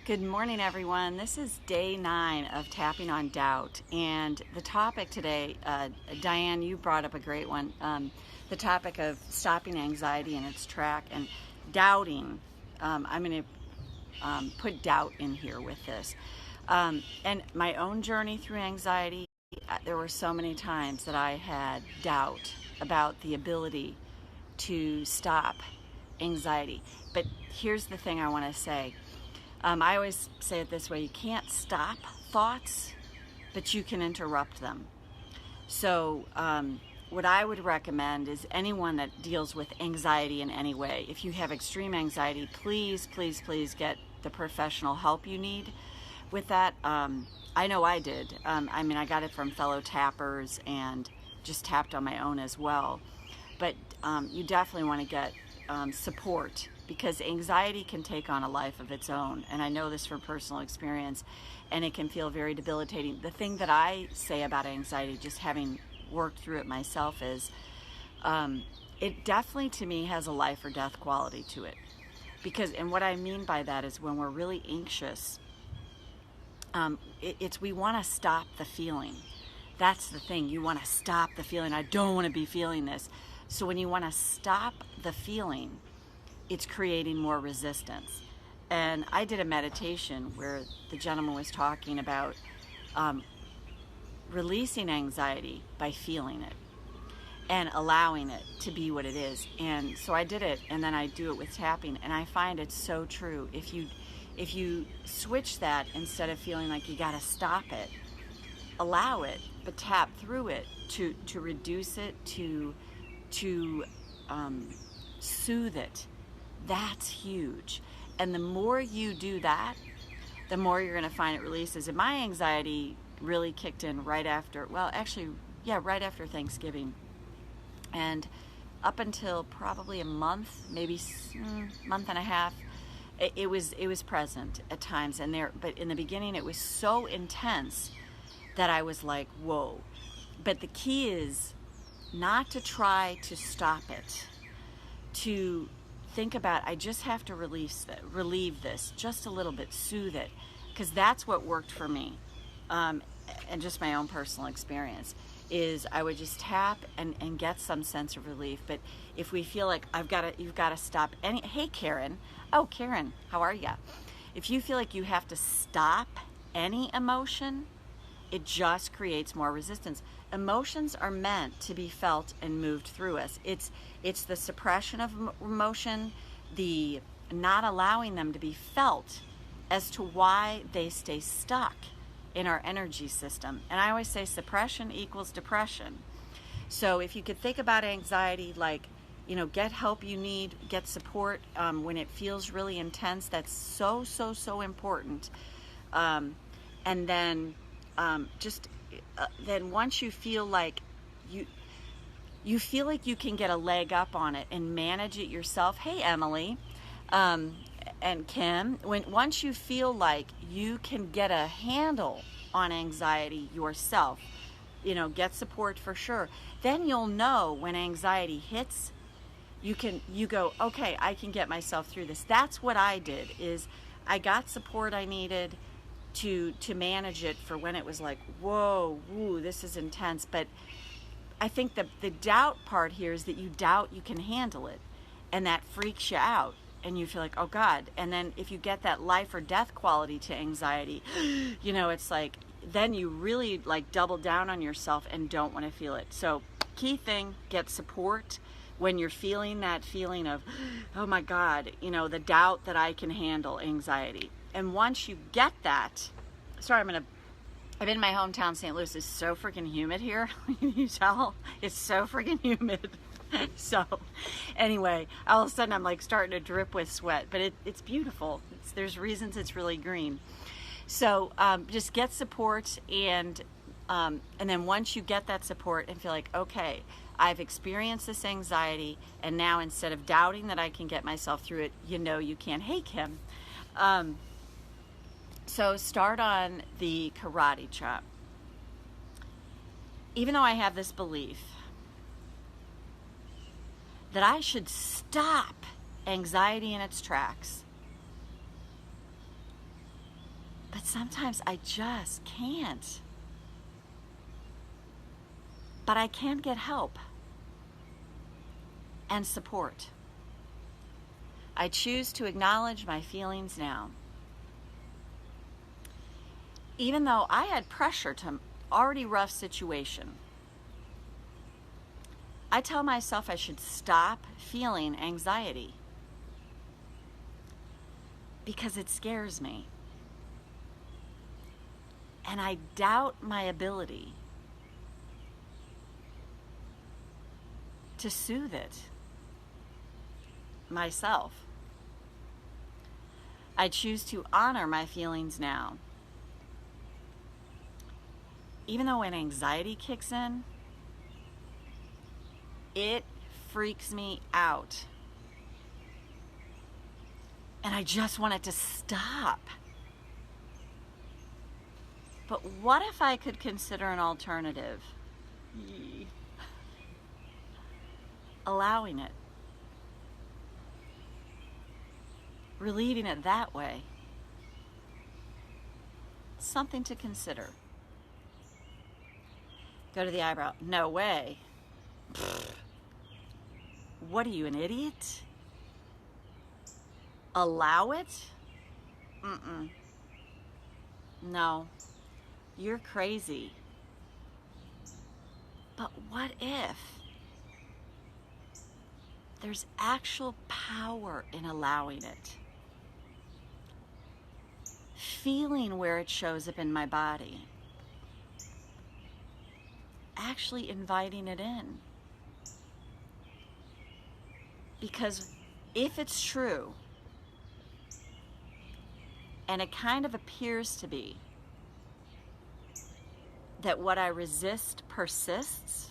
Good morning, everyone. This is day 9 of Tapping on Doubt. And the topic today, Diane, you brought up a great one. The topic of stopping anxiety in its track and doubting. I'm going to put doubt in here with this. And my own journey through anxiety, there were so many times that I had doubt about the ability to stop anxiety. But here's the thing I want to say. I always say it this way: you can't stop thoughts, but you can interrupt them. So what I would recommend is anyone that deals with anxiety in any way, if you have extreme anxiety, please get the professional help you need with that. I know I did. I got it from fellow tappers and just tapped on my own as well. But you definitely want to get support, because anxiety can take on a life of its own, and I know this from personal experience, and it can feel very debilitating. The thing that I say about anxiety, just having worked through it myself, is it definitely to me has a life or death quality to it. And what I mean by that is when we're really anxious, we want to stop the feeling. That's the thing. You want to stop the feeling. I don't want to be feeling this. So when you want to stop the feeling, it's creating more resistance. And I did a meditation where the gentleman was talking about releasing anxiety by feeling it and allowing it to be what it is. And so I did it, and then I do it with tapping, and I find it's so true. If you switch that, instead of feeling like you got to stop it, allow it, but tap through it to reduce it, to soothe it. That's huge. And the more you do that, the more you're going to find it releases. And my anxiety really kicked in right after Thanksgiving. And up until probably a month, maybe month and a half, it was present at times. But in the beginning, it was so intense that I was like, whoa. But the key is not to try to stop it, to think about, I just have to relieve this just a little bit, soothe it, because that's what worked for me. And just my own personal experience is I would just tap and get some sense of relief. But if we feel like you've got to stop hey Karen, oh Karen, how are ya? If you feel like you have to stop any emotion, it just creates more resistance. Emotions are meant to be felt and moved through us. It's the suppression of emotion, the not allowing them to be felt, as to why they stay stuck in our energy system. And I always say suppression equals depression. So if you could think about anxiety like, get help you need, get support when it feels really intense. That's so important. And then then once you feel like you feel like you can get a leg up on it and manage it yourself. Hey, Emily, and Kim, once you feel like you can get a handle on anxiety yourself, get support for sure. Then you'll know when anxiety hits, you go, okay, I can get myself through this. That's what I did, is I got support I needed to manage it for when it was like, whoa, woo, this is intense. But I think the doubt part here is that you doubt you can handle it, and that freaks you out, and you feel like, oh God. And then if you get that life or death quality to anxiety, it's like, then you really like double down on yourself and don't want to feel it. So key thing, get support when you're feeling that feeling of, oh my God, the doubt that I can handle anxiety. And once you get that, I'm in my hometown, St. Louis. It's so freaking humid here. Can you tell? It's so freaking humid. So anyway, all of a sudden I'm like starting to drip with sweat, but it's beautiful. There's reasons it's really green. So just get support, and then once you get that support and feel like, okay, I've experienced this anxiety, and now instead of doubting that I can get myself through it, you can. Hey, Kim. So start on the karate chop. Even though I have this belief that I should stop anxiety in its tracks, But sometimes I just can't. But I can get help and support. I choose to acknowledge my feelings now. Even though I had pressure to an already rough situation, I tell myself I should stop feeling anxiety because it scares me. And I doubt my ability to soothe it myself. I choose to honor my feelings now. Even though when anxiety kicks in, it freaks me out. And I just want it to stop. But what if I could consider an alternative? Allowing it. Relieving it that way. Something to consider. Go to the eyebrow. No way. What are you, an idiot? Allow it? No. You're crazy. But what if there's actual power in allowing it? Feeling where it shows up in my body. Actually inviting it in. Because if it's true, and it kind of appears to be, that what I resist persists,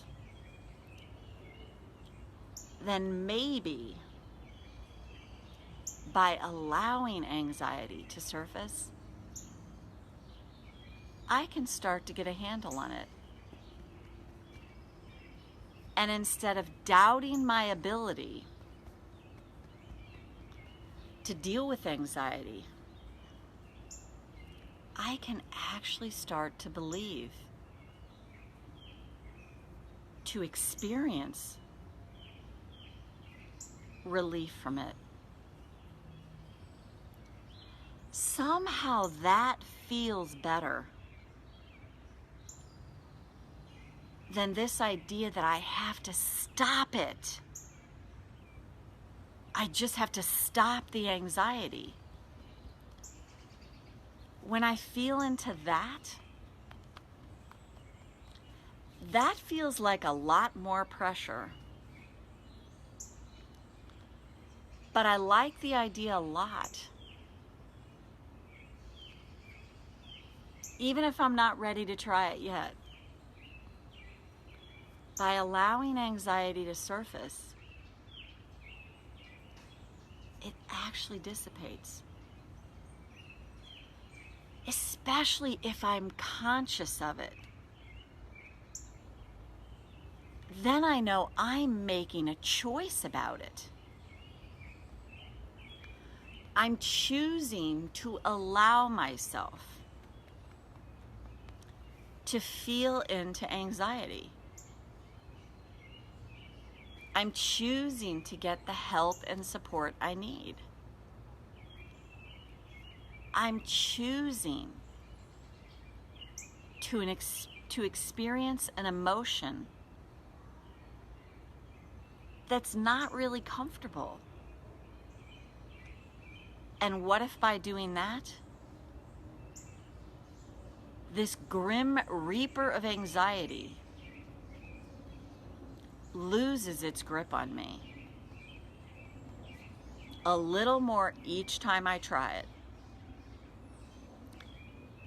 then maybe by allowing anxiety to surface, I can start to get a handle on it. And instead of doubting my ability to deal with anxiety, I can actually start to believe, to experience relief from it. Somehow that feels better than this idea that I have to stop it. I just have to stop the anxiety. When I feel into that, that feels like a lot more pressure. But I like the idea a lot. Even if I'm not ready to try it yet. By allowing anxiety to surface, it actually dissipates. Especially if I'm conscious of it. Then I know I'm making a choice about it. I'm choosing to allow myself to feel into anxiety. I'm choosing to get the help and support I need. I'm choosing to experience an emotion that's not really comfortable. And what if by doing that, this grim reaper of anxiety loses its grip on me a little more each time I try it?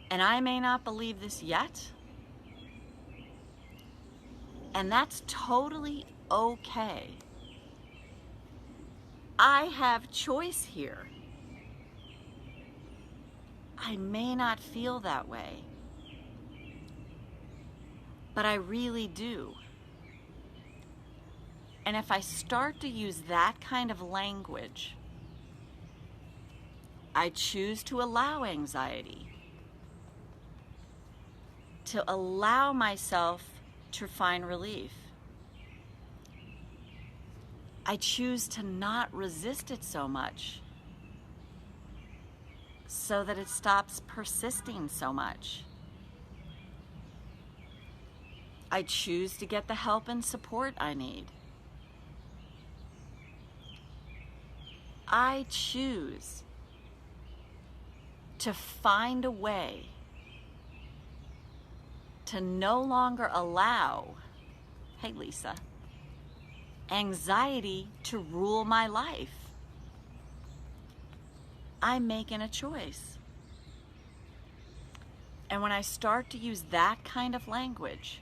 And I may not believe this yet, and that's totally okay. I have choice here. I may not feel that way, but I really do. And if I start to use that kind of language, I choose to allow anxiety to allow myself to find relief. I choose to not resist it so much so that it stops persisting so much. I choose to get the help and support I need. I choose to find a way to no longer allow, hey Lisa, anxiety to rule my life. I'm making a choice. And when I start to use that kind of language,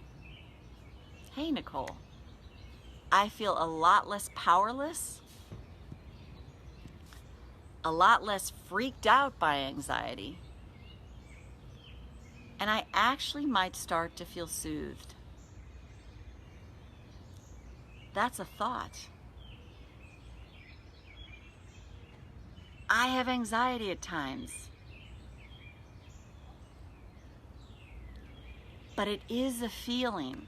hey Nicole, I feel a lot less powerless, a lot less freaked out by anxiety, and I actually might start to feel soothed. That's a thought. I have anxiety at times, but it is a feeling.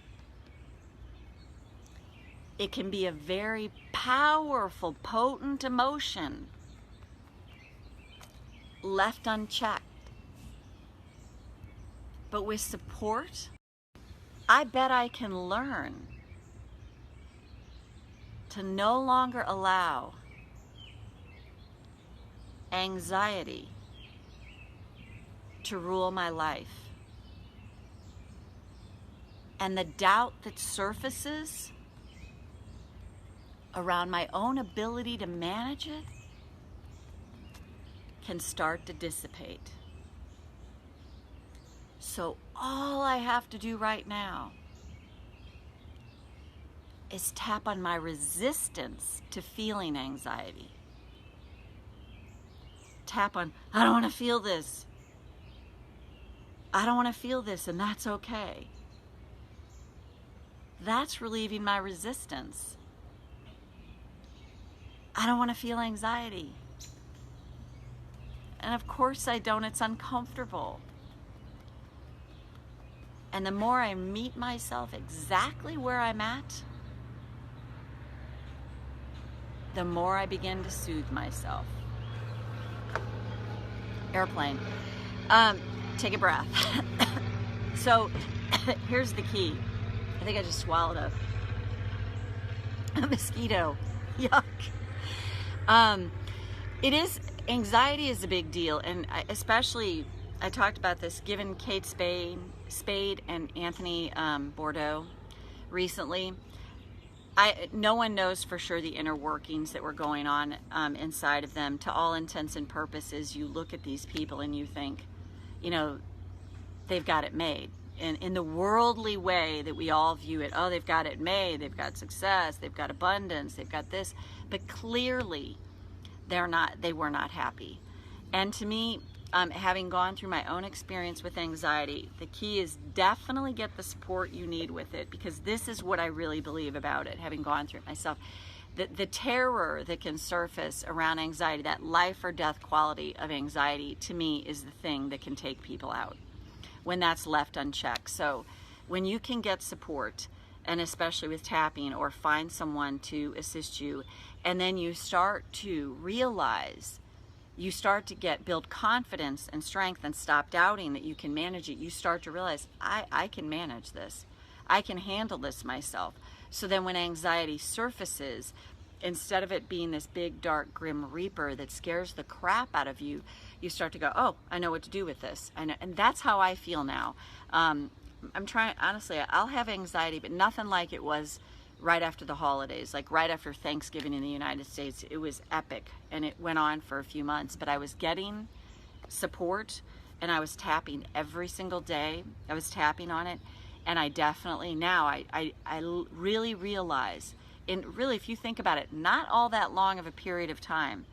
It can be a very powerful, potent emotion left unchecked. But with support, I bet I can learn to no longer allow anxiety to rule my life. And the doubt that surfaces around my own ability to manage it can start to dissipate. So all I have to do right now is tap on my resistance to feeling anxiety. Tap on, I don't want to feel this. I don't want to feel this, and that's okay. That's relieving my resistance. I don't want to feel anxiety. And of course I don't, it's uncomfortable. And the more I meet myself exactly where I'm at, the more I begin to soothe myself. Airplane. Take a breath. So here's the key. I think I just swallowed a mosquito. Yuck. Anxiety is a big deal, and especially, I talked about this given Kate Spade and Anthony Bordeaux recently. No one knows for sure the inner workings that were going on inside of them. To all intents and purposes, you look at these people and you think, they've got it made. And in the worldly way that we all view it, oh, they've got it made, they've got success, they've got abundance, they've got this. But clearly, they were not happy. And to me, having gone through my own experience with anxiety, the key is definitely get the support you need with it, because this is what I really believe about it, having gone through it myself. The terror that can surface around anxiety, that life or death quality of anxiety, to me is the thing that can take people out when that's left unchecked. So when you can get support, and especially with tapping, or find someone to assist you, and then you start to realize, you start to build confidence and strength and stop doubting that you can manage it. You start to realize, I can manage this. I can handle this myself. So then when anxiety surfaces, instead of it being this big, dark, grim reaper that scares the crap out of you, you start to go, oh, I know what to do with this. I know. And that's how I feel now. I'm trying, honestly, I'll have anxiety, but nothing like it was right after the holidays, like right after Thanksgiving in the United States. It was epic, and it went on for a few months, but I was getting support, and I was tapping every single day. I was tapping on it, and I definitely now, I really realize, and really, if you think about it, not all that long of a period of time,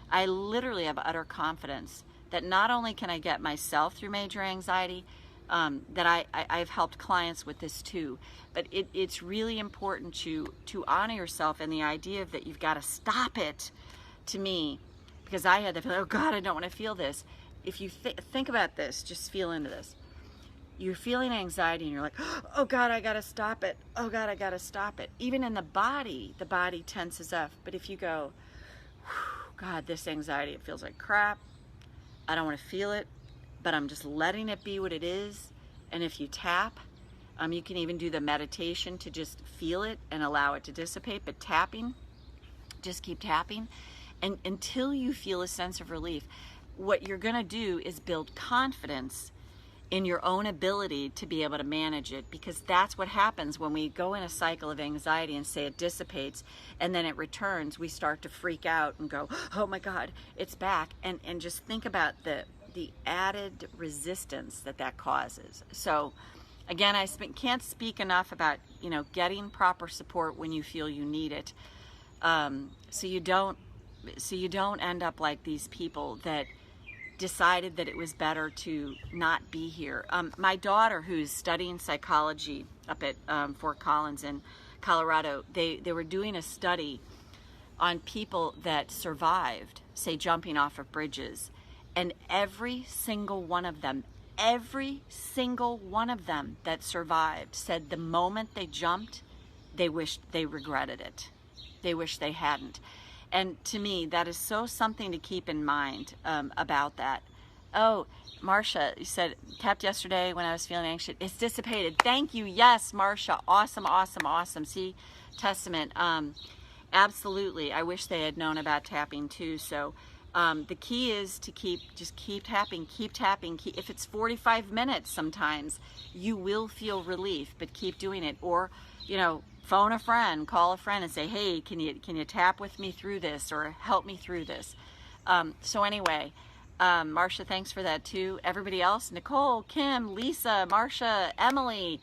I literally have utter confidence that not only can I get myself through major anxiety, that I've helped clients with this too, but it's really important to honor yourself, and the idea of that you've got to stop it, to me, because I had the feeling, oh God, I don't want to feel this. If you think about this, just feel into this. you're feeling anxiety and you're like, oh God, I gotta stop it. Oh God, I gotta stop it. Even in the body tenses up. But if you go, God, this anxiety, it feels like crap. I don't want to feel it, but I'm just letting it be what it is. And if you tap, you can even do the meditation to just feel it and allow it to dissipate. But tapping, just keep tapping, and until you feel a sense of relief. What you're going to do is build confidence in your own ability to be able to manage it, because that's what happens when we go in a cycle of anxiety and say it dissipates and then it returns. We start to freak out and go, oh my God, it's back, and just think about the added resistance that causes. So again, I can't speak enough about, getting proper support when you feel you need it, so you don't end up like these people that decided that it was better to not be here. My daughter, who's studying psychology up at Fort Collins in Colorado, they were doing a study on people that survived, say, jumping off of bridges, and every single one of them that survived said the moment they jumped, they wished they regretted it. They wish they hadn't. And to me, that is so something to keep in mind about that. Oh, Marcia, you said, tapped yesterday when I was feeling anxious. It's dissipated. Thank you. Yes, Marcia. Awesome, awesome, awesome. See, testament. Absolutely. I wish they had known about tapping too. So the key is to just keep tapping, keep tapping. If it's 45 minutes sometimes, you will feel relief, but keep doing it. Or, phone a friend, call a friend and say, hey, can you tap with me through this or help me through this? So anyway, Marcia, thanks for that too. Everybody else, Nicole, Kim, Lisa, Marcia, Emily,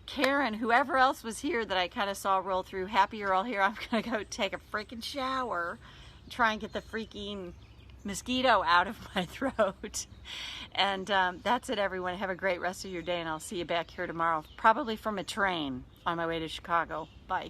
Karen, whoever else was here that I kind of saw roll through, happy you're all here. I'm going to go take a freaking shower, try and get the freaking mosquito out of my throat. And that's it, everyone. Have a great rest of your day, and I'll see you back here tomorrow, probably from a train on my way to Chicago. Bye.